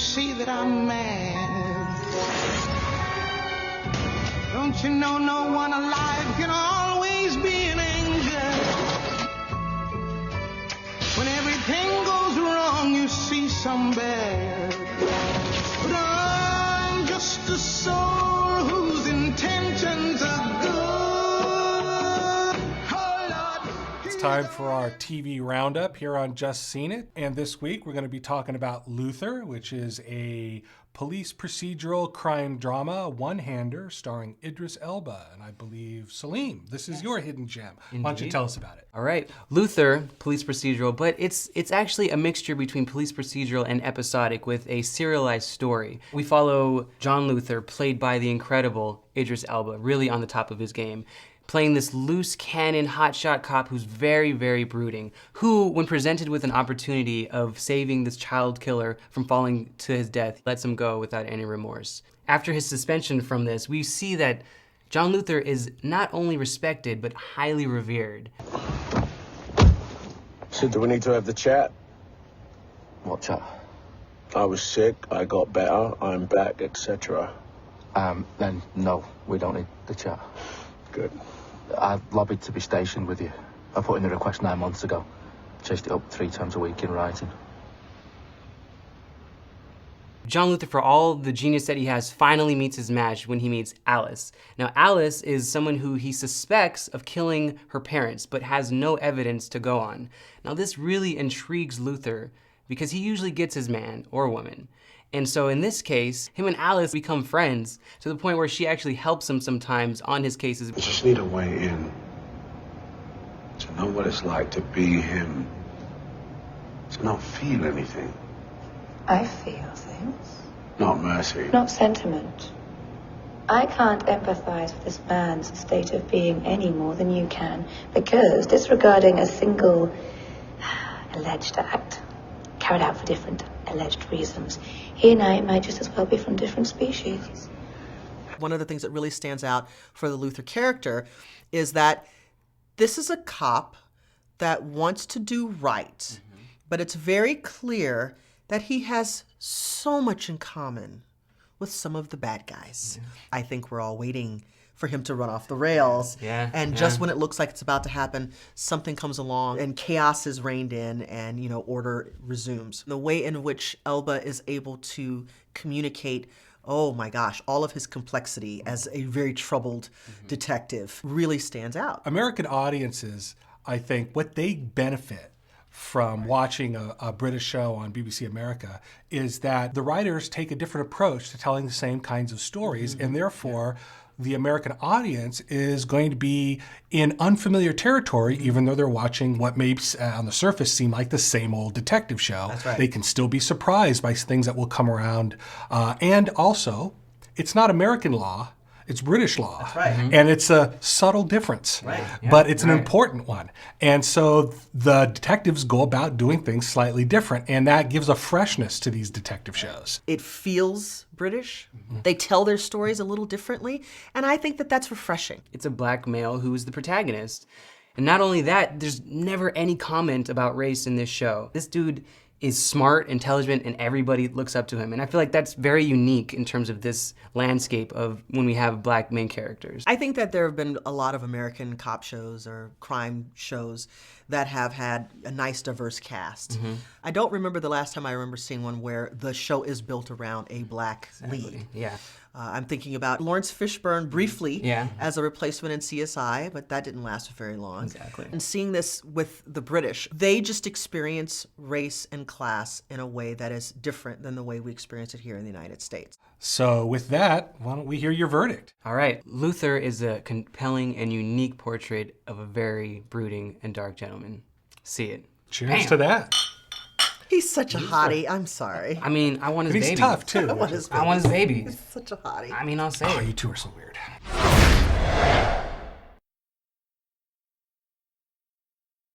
see that I'm mad? Don't you know no one alive can always be an angel? When everything goes wrong, you see some bad. But I'm just a soul whose intentions are good. Oh, Lord. It's time for our TV roundup here on Just Seen It. And this week we're going to be talking about Luther, which is a police procedural crime drama, one-hander, starring Idris Elba and I believe Salim. This is your hidden gem. Indeed. Why don't you tell us about it? All right, Luther, police procedural, but it's actually a mixture between police procedural and episodic with a serialized story. We follow John Luther, played by the incredible Idris Elba, really on the top of his game, playing this loose cannon hotshot cop who's very, very brooding, who, when presented with an opportunity of saving this child killer from falling to his death, lets him go without any remorse. After his suspension from this, we see that John Luther is not only respected, but highly revered. So do we need to have the chat? What chat? I was sick, I got better, I'm back, etc. Then no, we don't need the chat. Good. I lobbied to be stationed with you. I put in the request 9 months ago. Chased it up 3 times a week in writing. John Luther, for all the genius that he has, finally meets his match when he meets Alice. Now, Alice is someone who he suspects of killing her parents, but has no evidence to go on. Now, this really intrigues Luther because he usually gets his man or woman. And so in this case, him and Alice become friends to the point where she actually helps him sometimes on his cases. I just need a way in to know what it's like to be him, to not feel anything. I feel things. Not mercy. Not sentiment. I can't empathize with this man's state of being any more than you can, because disregarding a single alleged act carried out for different alleged reasons, he and I might just as well be from different species. One of the things that really stands out for the Luther character is that this is a cop that wants to do right, but it's very clear that he has so much in common with some of the bad guys. I think we're all waiting for him to run off the rails. And just when it looks like it's about to happen, something comes along and chaos is reined in and, order resumes. The way in which Elba is able to communicate, oh my gosh, all of his complexity as a very troubled detective really stands out. American audiences, I think, what they benefit from watching a British show on BBC America is that the writers take a different approach to telling the same kinds of stories, and therefore the American audience is going to be in unfamiliar territory, even though they're watching what may on the surface seem like the same old detective show. That's right. They can still be surprised by things that will come around. And also, it's not American law. It's British law. That's right. And it's a subtle difference, but it's an important one. And so the detectives go about doing things slightly different, and that gives a freshness to these detective shows. It feels British. They tell their stories a little differently, and I think that that's refreshing. It's a black male who is the protagonist. And not only that, there's never any comment about race in this show. This dude is smart, intelligent, and everybody looks up to him. And I feel like that's very unique in terms of this landscape of when we have black main characters. I think that there have been a lot of American cop shows or crime shows that have had a nice diverse cast. I don't remember the last time I remember seeing one where the show is built around a black lead. Yeah. I'm thinking about Lawrence Fishburne briefly as a replacement in CSI, but that didn't last very long. Exactly. And seeing this with the British, they just experience race and class in a way that is different than the way we experience it here in the United States. So with that, why don't we hear your verdict? All right. Luther is a compelling and unique portrait of a very brooding and dark gentleman. See it. Cheers to that. He's such a hottie. I'm sorry. I mean, I want his He's baby. tough, too. I want his I want his baby. He's such a hottie. I mean, I'll say Oh, it. you two are so weird.